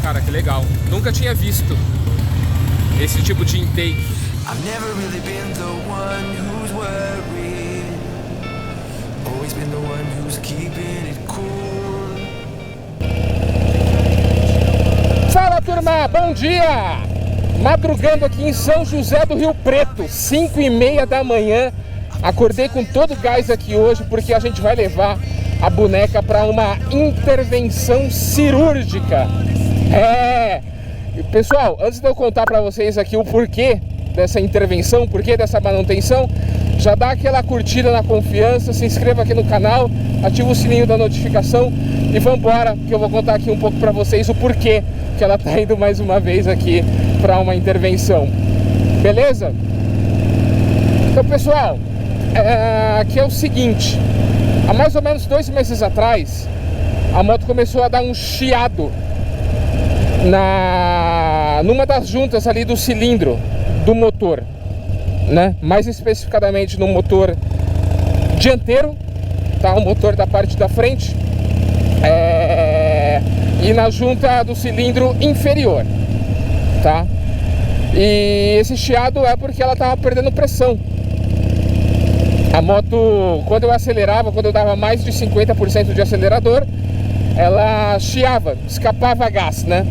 Cara, que legal. Nunca tinha visto esse tipo de intake. I've never really been the one who's worried. Always been the one who's keeping it cool. Fala, turma, bom dia! Madrugando aqui em São José do Rio Preto, 5h30 da manhã. Acordei com todo o gás aqui hoje porque a gente vai levar a boneca para uma intervenção cirúrgica. Pessoal, antes de eu contar para vocês aqui o porquê dessa intervenção, o porquê dessa manutenção, já dá aquela curtida na confiança, se inscreva aqui no canal, ativa o sininho da notificação e vambora, que eu vou contar aqui um pouco para vocês o porquê que ela tá indo mais uma vez aqui para uma intervenção. Beleza? Então, pessoal, aqui é o seguinte: há mais ou menos 2 meses atrás, a moto começou a dar um chiado numa das juntas ali do cilindro do motor, né? Mais especificadamente no motor dianteiro, tá? O motor da parte da frente, e na junta do cilindro inferior, tá? E esse chiado é porque ela estava perdendo pressão. A moto, quando eu acelerava, quando eu dava mais de 50% de acelerador, ela chiava, escapava gás, né?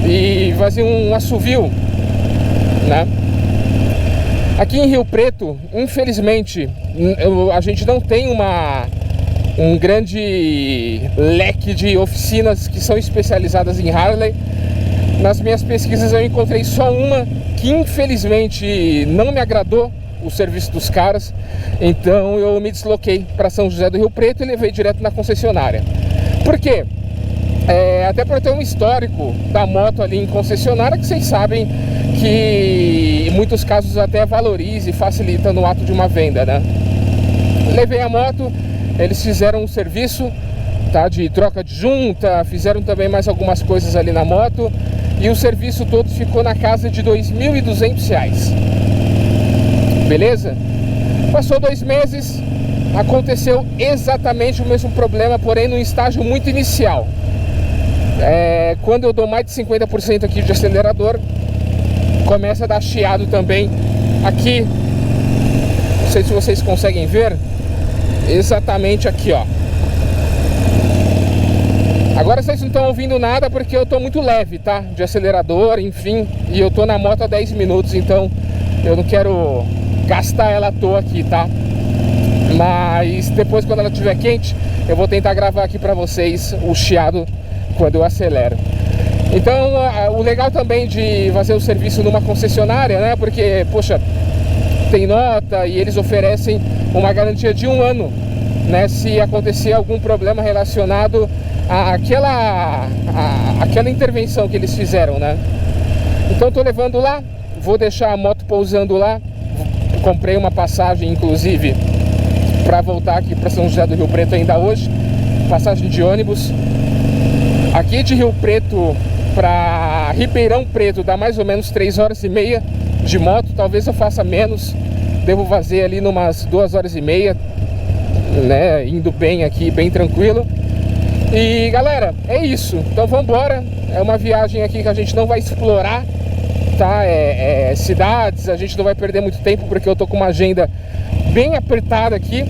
E fazia um assovio, né? Aqui em Rio Preto, infelizmente, a gente não tem um grande leque de oficinas que são especializadas em Harley. Nas minhas pesquisas eu encontrei só uma que infelizmente não me agradou o serviço dos caras, então eu me desloquei para São José do Rio Preto e levei direto na concessionária. Por quê? Até por ter um histórico da moto ali em concessionária, que vocês sabem que em muitos casos até valoriza e facilita no ato de uma venda, né? Levei a moto, eles fizeram um serviço, tá, de troca de junta, fizeram também mais algumas coisas ali na moto, e o serviço todo ficou na casa de R$ 2.200. Beleza? Passou 2 meses, aconteceu exatamente o mesmo problema, porém num estágio muito inicial. Quando eu dou mais de 50% aqui de acelerador, começa a dar chiado também aqui. Não sei se vocês conseguem ver, exatamente aqui, ó. Agora vocês não estão ouvindo nada porque eu tô muito leve, tá? De acelerador, enfim, e eu tô na moto há 10 minutos, então eu não quero gastar ela à toa aqui, tá? Mas depois, quando ela estiver quente, eu vou tentar gravar aqui pra vocês o chiado quando eu acelero. Então, o legal também de fazer o serviço numa concessionária, né? Porque, poxa, tem nota e eles oferecem uma garantia de 1 ano, né? Se acontecer algum problema relacionado àquela intervenção que eles fizeram, né? Então, tô levando lá, vou deixar a moto pousando lá. Comprei uma passagem, inclusive, para voltar aqui para São José do Rio Preto ainda hoje. Passagem de ônibus. Aqui de Rio Preto para Ribeirão Preto dá mais ou menos 3h30 de moto. Talvez eu faça menos. Devo fazer ali numas 2h30, né? Indo bem aqui, bem tranquilo. E galera, é isso. Então vamos embora. É uma viagem aqui que a gente não vai explorar, tá? Cidades, a gente não vai perder muito tempo porque eu tô com uma agenda bem apertada aqui.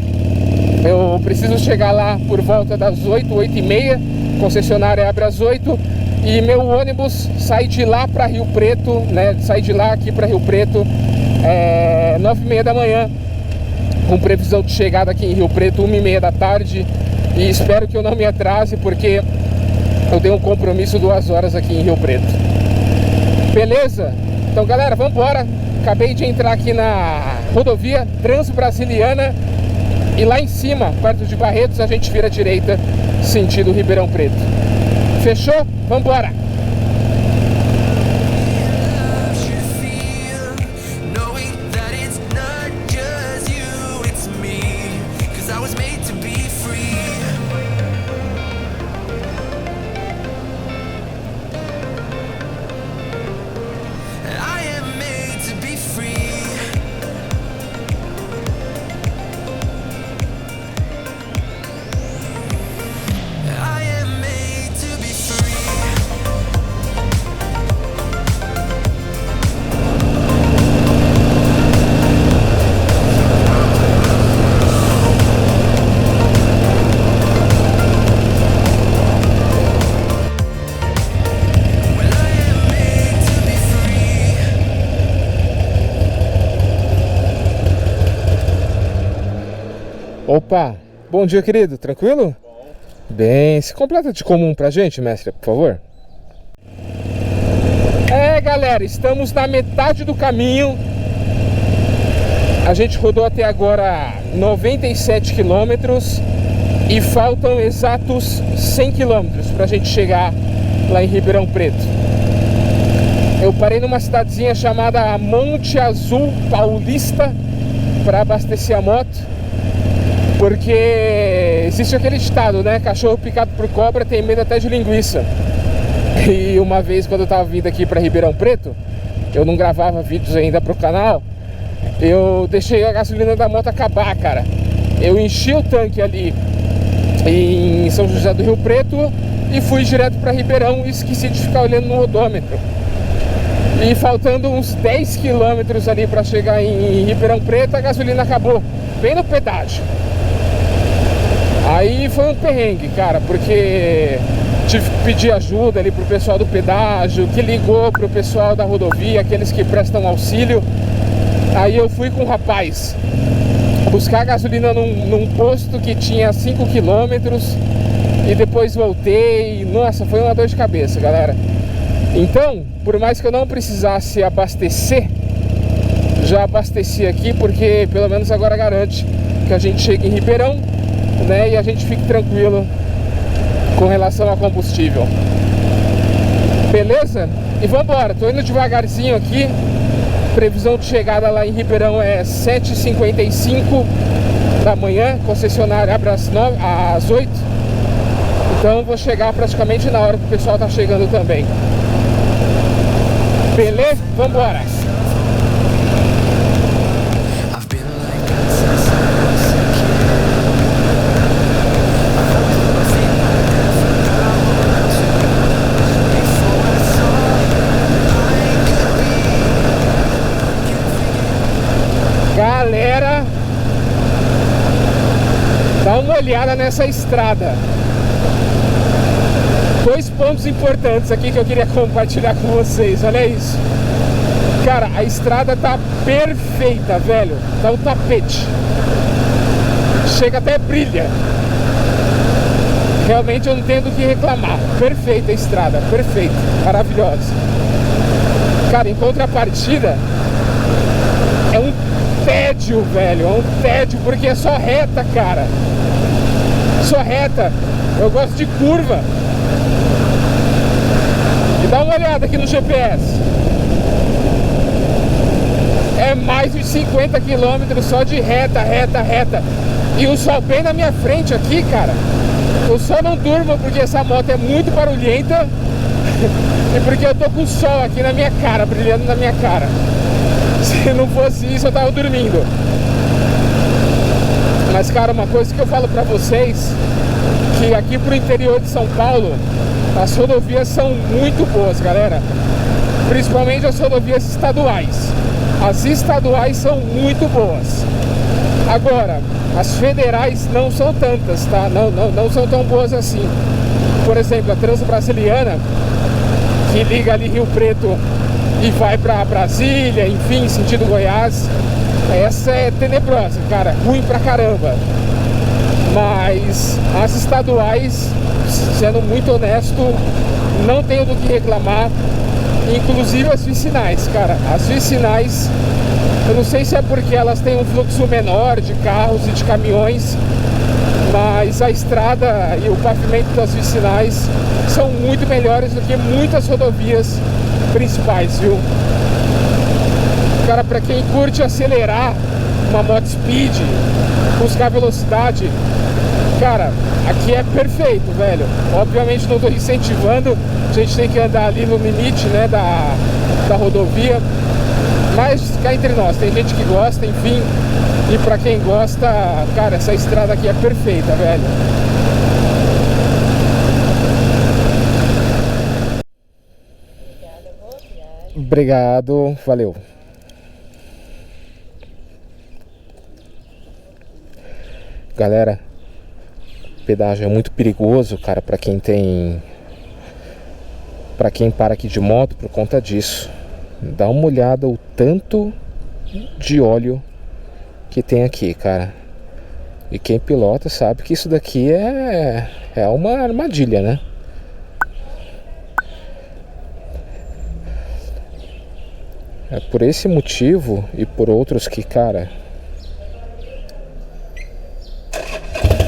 Eu preciso chegar lá por volta das 8, 8h30. Concessionária abre às 8 e meu ônibus sai de lá para Rio Preto, né? Sai de lá aqui para Rio Preto 9h30 da manhã, com previsão de chegada aqui em Rio Preto 1h30 da tarde. E espero que eu não me atrase porque eu tenho um compromisso 2 horas aqui em Rio Preto. Beleza? Então galera, vamos embora. Acabei de entrar aqui na rodovia Transbrasiliana e lá em cima, perto de Barretos, a gente vira à direita, sentido Ribeirão Preto. Fechou? Vamos embora! Opa, bom dia, querido, tranquilo? Bem, se completa de comum pra gente, mestre, por favor. Galera, estamos na metade do caminho. A gente rodou até agora 97 quilômetros e faltam exatos 100 quilômetros pra gente chegar lá em Ribeirão Preto. Eu parei numa cidadezinha chamada Monte Azul Paulista para abastecer a moto, porque existe aquele ditado, né? Cachorro picado por cobra tem medo até de linguiça. E uma vez, quando eu tava vindo aqui para Ribeirão Preto, eu não gravava vídeos ainda pro canal, eu deixei a gasolina da moto acabar, cara. Eu enchi o tanque ali em São José do Rio Preto e fui direto para Ribeirão e esqueci de ficar olhando no odômetro. E faltando uns 10 quilômetros ali para chegar em Ribeirão Preto, a gasolina acabou, bem no pedágio. Aí foi um perrengue, cara, porque tive que pedir ajuda ali pro pessoal do pedágio, que ligou pro pessoal da rodovia, aqueles que prestam auxílio. Aí eu fui com o rapaz buscar gasolina num posto que tinha 5 quilômetros e depois voltei. Nossa, foi uma dor de cabeça, galera. Então, por mais que eu não precisasse abastecer, já abasteci aqui, porque pelo menos agora garante que a gente chegue em Ribeirão, né, e a gente fique tranquilo com relação a combustível. Beleza? E vambora, tô indo devagarzinho aqui. Previsão de chegada lá em Ribeirão é 7h55 da manhã. Concessionária abre às 8. Então vou chegar praticamente na hora que o pessoal tá chegando também. Beleza? Vambora! Galera, dá uma olhada nessa estrada. Dois pontos importantes aqui que eu queria compartilhar com vocês. Olha isso. Cara, a estrada tá perfeita, velho. Tá um tapete. Chega até brilha. Realmente eu não tenho do que reclamar. Perfeita a estrada, perfeita, maravilhosa. Cara, em contrapartida, é um tédio, velho, é um tédio, porque é só reta, cara. Só reta. Eu gosto de curva. E dá uma olhada aqui no GPS. É mais de 50 quilômetros só de reta, reta, reta. E o sol bem na minha frente aqui, cara. Eu só não durmo porque essa moto é muito barulhenta e porque eu tô com o sol aqui na minha cara, brilhando na minha cara. Se não fosse isso, eu tava dormindo. Mas, cara, uma coisa que eu falo pra vocês, que aqui pro interior de São Paulo, as rodovias são muito boas, galera. Principalmente as rodovias estaduais. As estaduais são muito boas. Agora, as federais não são tantas, tá? Não são tão boas assim. Por exemplo, a Transbrasiliana, que liga ali Rio Preto e vai pra Brasília, enfim, sentido Goiás, essa é tenebrosa, cara, ruim pra caramba. Mas as estaduais, sendo muito honesto, não tenho do que reclamar. Inclusive as vicinais, cara, as vicinais, eu não sei se é porque elas têm um fluxo menor de carros e de caminhões, mas a estrada e o pavimento das vicinais são muito melhores do que muitas rodovias principais, viu? Cara, pra quem curte acelerar uma moto speed, buscar velocidade, cara, aqui é perfeito, velho. Obviamente não tô incentivando, a gente tem que andar ali no limite, né, da rodovia. Mas cá entre nós, tem gente que gosta, enfim. E pra quem gosta, cara, essa estrada aqui é perfeita, velho. Obrigado, valeu. Galera, pedágio é muito perigoso, cara, pra quem para aqui de moto por conta disso. Dá uma olhada o tanto de óleo que tem aqui, cara. E quem pilota sabe que isso daqui é uma armadilha, né? É por esse motivo e por outros que, cara,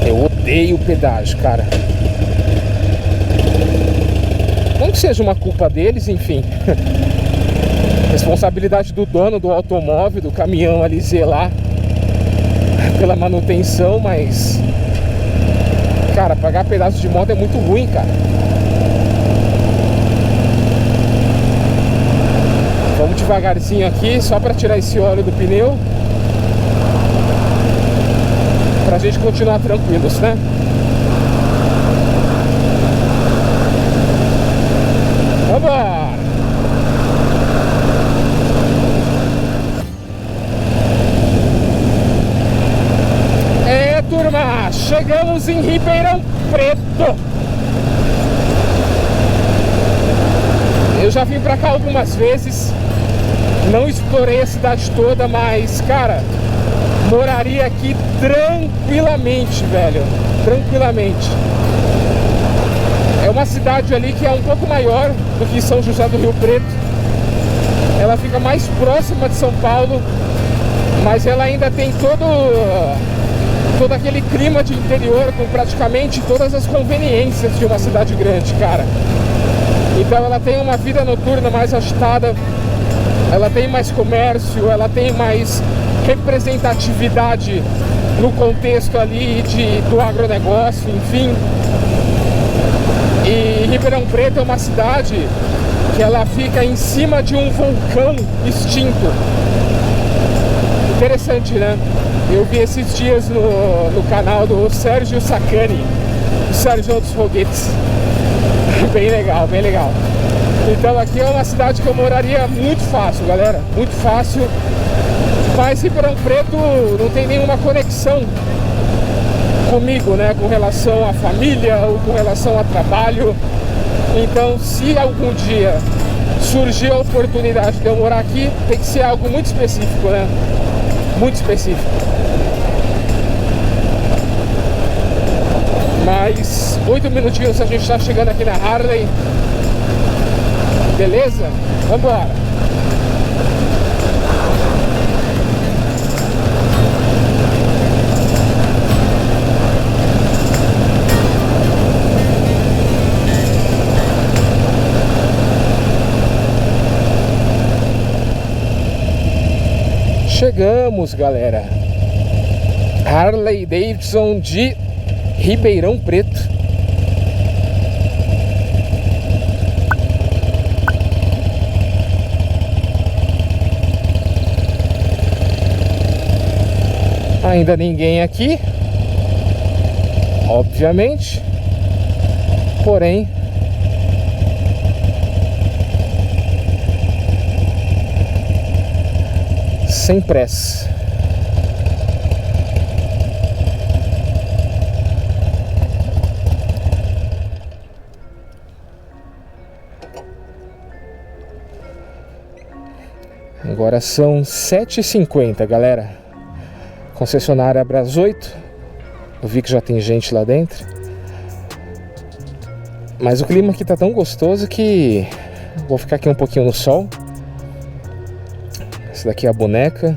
eu odeio pedágio, cara. Não que seja uma culpa deles, enfim. Responsabilidade do dono do automóvel, do caminhão ali zelar pela manutenção, mas, cara, pagar pedaço de moto é muito ruim, cara. Vamos devagarzinho aqui, só para tirar esse óleo do pneu, pra gente continuar tranquilos, né? Vamos! Turma, chegamos em Ribeirão Preto. Eu já vim pra cá algumas vezes, não explorei a cidade toda, mas, cara, moraria aqui tranquilamente, velho, tranquilamente. É uma cidade ali que é um pouco maior do que São José do Rio Preto. Ela fica mais próxima de São Paulo, mas ela ainda tem todo aquele clima de interior, com praticamente todas as conveniências de uma cidade grande, cara. Então ela tem uma vida noturna mais agitada, ela tem mais comércio, ela tem mais representatividade no contexto ali do agronegócio, enfim. E Ribeirão Preto é uma cidade que ela fica em cima de um vulcão extinto. Interessante, né? Eu vi esses dias no canal do Sérgio Sacani, o Sérgio dos Foguetes. Bem legal, bem legal. Então aqui é uma cidade que eu moraria muito fácil, galera, muito fácil. Mas Ribeirão Preto não tem nenhuma conexão comigo, né? Com relação à família ou com relação a trabalho. Então, se algum dia surgir a oportunidade de eu morar aqui, tem que ser algo muito específico, né? Muito específico. Mas 8 minutinhos a gente tá chegando aqui na Harley. Beleza? Vambora! Chegamos, galera. Harley Davidson de Ribeirão Preto. Ainda ninguém aqui, obviamente. Porém, sem pressa. Agora são 7h50, galera. Concessionária abre às 8. Eu vi que já tem gente lá dentro. Mas o clima aqui tá tão gostoso que vou ficar aqui um pouquinho no sol. Essa daqui é a boneca.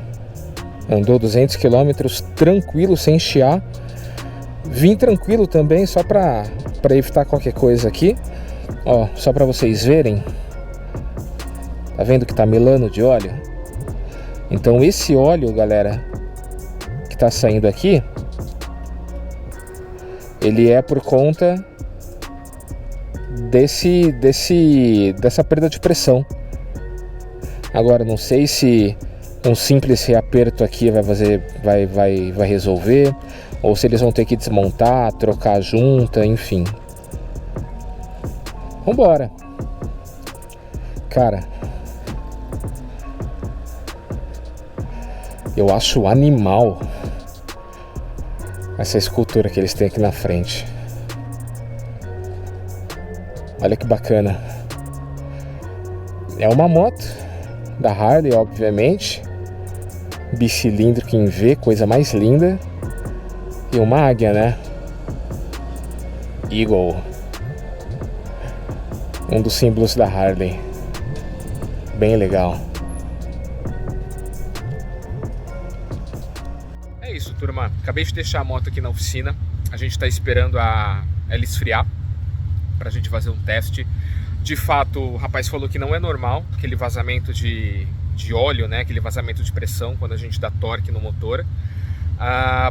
Andou 200 km tranquilo, sem chiar. Vim tranquilo também, só pra evitar qualquer coisa aqui. Ó, só pra vocês verem. Tá vendo que tá melando de óleo? Então esse óleo, galera, que tá saindo aqui, ele é por conta dessa perda de pressão. Agora não sei se um simples reaperto aqui vai resolver, ou se eles vão ter que desmontar, trocar a junta, enfim. Vambora. Cara, eu acho animal essa escultura que eles têm aqui na frente. Olha que bacana. É uma moto da Harley, obviamente. Bicilíndrico em V, coisa mais linda. E uma águia, né? Eagle. Um dos símbolos da Harley. Bem legal. É isso, turma. Acabei de deixar a moto aqui na oficina. A gente está esperando ela esfriar pra gente fazer um teste. De fato, o rapaz falou que não é normal aquele vazamento de óleo, né? Aquele vazamento de pressão quando a gente dá torque no motor.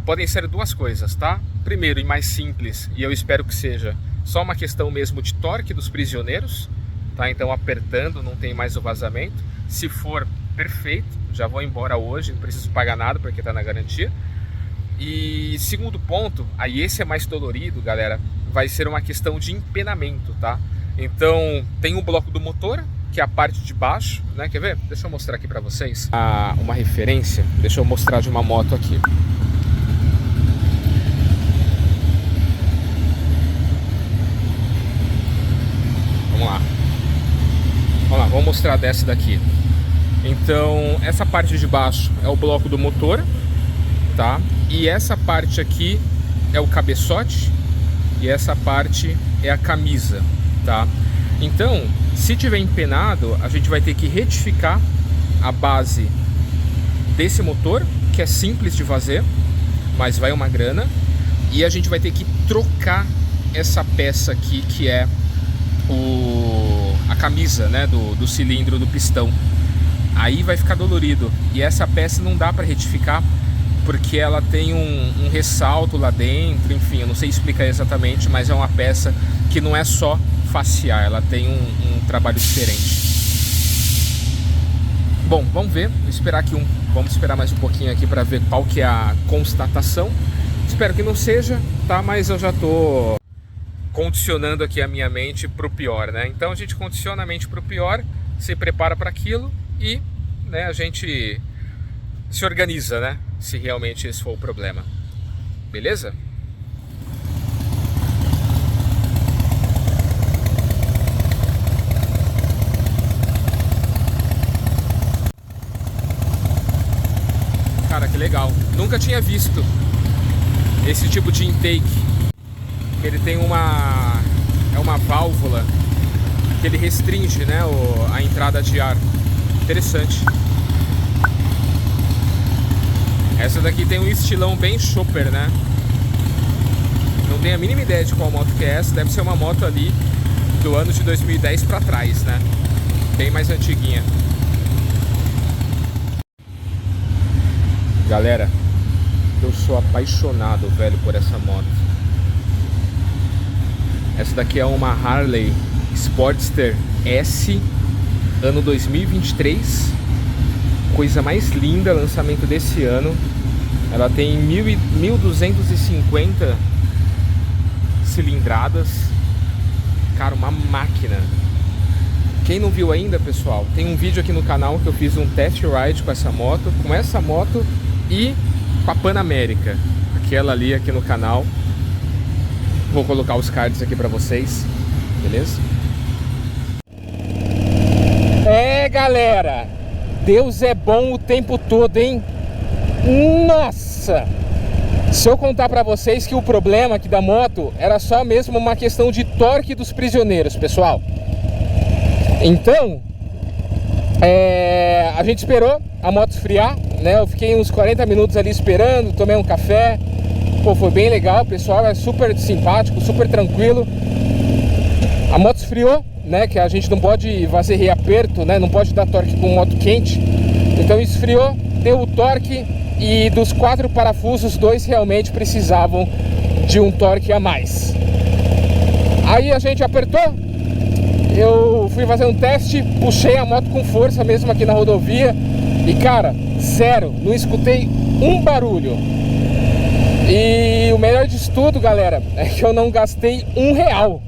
Podem ser duas coisas, tá? Primeiro, e mais simples, e eu espero que seja só uma questão mesmo de torque dos prisioneiros, tá? Então apertando não tem mais o vazamento. Se for, perfeito, já vou embora hoje, não preciso pagar nada porque tá na garantia. E segundo ponto, aí esse é mais dolorido, galera, vai ser uma questão de empenamento, tá? Então tem um bloco do motor, que é a parte de baixo, né? Quer ver? Deixa eu mostrar aqui pra vocês uma referência. Deixa eu mostrar de uma moto aqui. Vamos lá. Vamos lá, vamos mostrar dessa daqui. Então, essa parte de baixo é o bloco do motor, tá? E essa parte aqui é o cabeçote e essa parte é a camisa, tá? Então, se tiver empenado, a gente vai ter que retificar a base desse motor, que é simples de fazer, mas vai uma grana. E a gente vai ter que trocar essa peça aqui, que é a camisa, né, do cilindro do pistão. Aí vai ficar dolorido. E essa peça não dá para retificar, porque ela tem um ressalto lá dentro. Enfim, eu não sei explicar exatamente, mas é uma peça que não é só facear, ela tem um trabalho diferente. Bom, vamos ver, vamos esperar mais um pouquinho aqui para ver qual que é a constatação. Espero que não seja, tá? Mas eu já tô condicionando aqui a minha mente pro pior, né? Então a gente condiciona a mente pro pior, se prepara para aquilo e, né, a gente se organiza, né? Se realmente esse for o problema. Beleza? Cara, que legal. Nunca tinha visto esse tipo de intake. Ele tem uma válvula que ele restringe, né, a entrada de ar. Interessante. Essa daqui tem um estilão bem chopper, né? Não tenho a mínima ideia de qual moto que é essa. Deve ser uma moto ali do ano de 2010 pra trás, né? Bem mais antiguinha. Galera, eu sou apaixonado, velho, por essa moto. Essa daqui é uma Harley Sportster S, ano 2023. Coisa mais linda, lançamento desse ano. Ela tem 1250 cilindradas. Cara, uma máquina. Quem não viu ainda, pessoal, tem um vídeo aqui no canal que eu fiz um test ride com essa moto e com a Panamérica, aquela ali aqui no canal. Vou colocar os cards aqui pra vocês, beleza? É, galera, Deus é bom o tempo todo, hein? Nossa! Se eu contar pra vocês que o problema aqui da moto era só mesmo uma questão de torque dos prisioneiros, pessoal. Então, a gente esperou a moto esfriar, né? Eu fiquei uns 40 minutos ali esperando, tomei um café. Pô, foi bem legal, o pessoal é super simpático, super tranquilo. A moto esfriou, né? Que a gente não pode fazer reaperto, né? Não pode dar torque com moto quente. Então esfriou, deu o torque e dos 4 parafusos, 2 realmente precisavam de um torque a mais. Aí a gente apertou, eu fui fazer um teste, puxei a moto com força mesmo aqui na rodovia e, cara, zero, não escutei um barulho. E o melhor disso tudo, galera, é que eu não gastei R$1.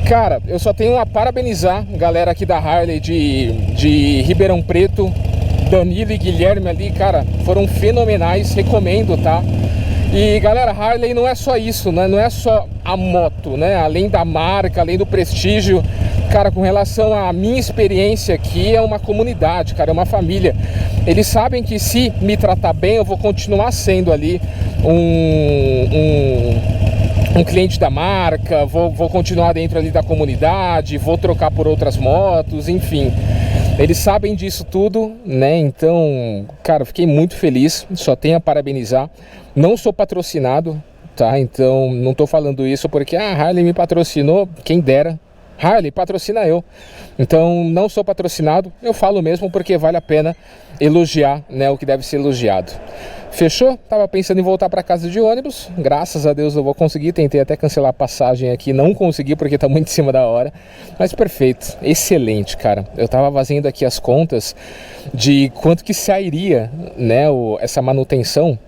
Cara, eu só tenho a parabenizar a galera aqui da Harley de Ribeirão Preto, Danilo e Guilherme ali, cara, foram fenomenais, recomendo, tá? E galera, Harley não é só isso, né? Não é só a moto, né? Além da marca, além do prestígio, cara, com relação à minha experiência aqui, é uma comunidade, cara, é uma família. Eles sabem que se me tratar bem, eu vou continuar sendo ali um cliente da marca, vou continuar dentro ali da comunidade, vou trocar por outras motos, enfim. Eles sabem disso tudo, né? Então, cara, fiquei muito feliz, só tenho a parabenizar. Não sou patrocinado, tá? Então, não tô falando isso porque a Harley me patrocinou, quem dera. Harley, patrocina eu. Então, não sou patrocinado, eu falo mesmo porque vale a pena elogiar, né, o que deve ser elogiado. Fechou? Tava pensando em voltar para casa de ônibus, graças a Deus eu vou conseguir, tentei até cancelar a passagem aqui, não consegui porque tá muito em cima da hora, mas perfeito, excelente, cara. Eu tava fazendo aqui as contas de quanto que sairia, né, essa manutenção,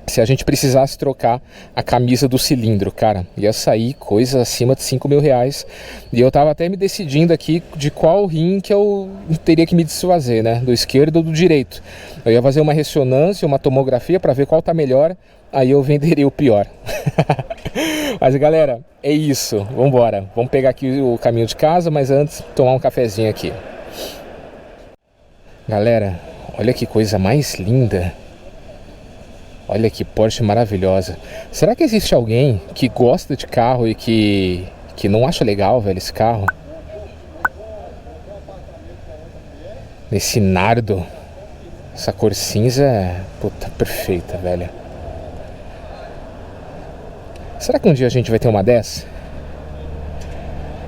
se a gente precisasse trocar a camisa do cilindro, cara, ia sair coisa acima de 5 mil reais. E eu tava até me decidindo aqui de qual rim que eu teria que me desfazer, né, do esquerdo ou do direito. Eu ia fazer uma ressonância, uma tomografia para ver qual tá melhor, aí eu venderia o pior. Mas galera, é isso, vambora. Vamos pegar aqui o caminho de casa, mas antes tomar um cafezinho aqui. Galera, olha que coisa mais linda. Olha que Porsche maravilhosa. Será que existe alguém que gosta de carro e que não acha legal, velho, esse carro? Esse nardo. Essa cor cinza é, puta, perfeita, velho. Será que um dia a gente vai ter uma dessa?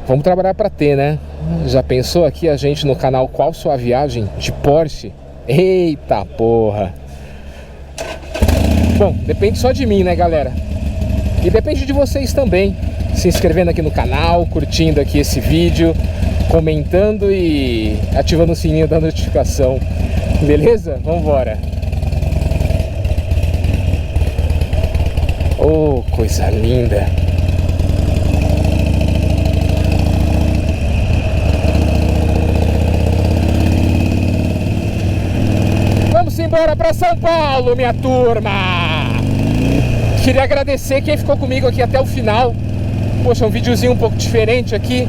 Vamos trabalhar pra ter, né? Já pensou aqui a gente no canal Qual Sua Viagem de Porsche? Eita porra! Bom, depende só de mim, né, galera? E depende de vocês também. Se inscrevendo aqui no canal, curtindo aqui esse vídeo, comentando e ativando o sininho da notificação. Beleza? Vambora! Oh, coisa linda! Vamos embora para São Paulo, minha turma! Queria agradecer quem ficou comigo aqui até o final. Poxa, um videozinho um pouco diferente aqui,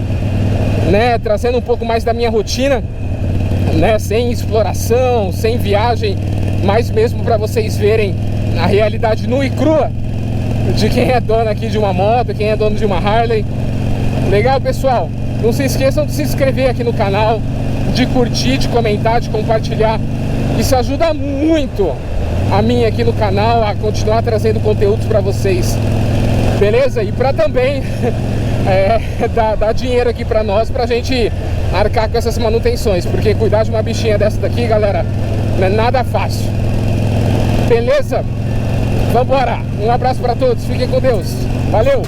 né? Trazendo um pouco mais da minha rotina, né? Sem exploração, sem viagem, mas mesmo para vocês verem a realidade nua e crua de quem é dono aqui de uma moto, quem é dono de uma Harley. Legal, pessoal? Não se esqueçam de se inscrever aqui no canal, de curtir, de comentar, de compartilhar. Isso ajuda muito a mim aqui no canal a continuar trazendo conteúdos para vocês, beleza? E para também dar dinheiro aqui para nós, pra gente arcar com essas manutenções, porque cuidar de uma bichinha dessa daqui, galera, não é nada fácil. Beleza? Vambora! Um abraço para todos, fiquem com Deus, valeu!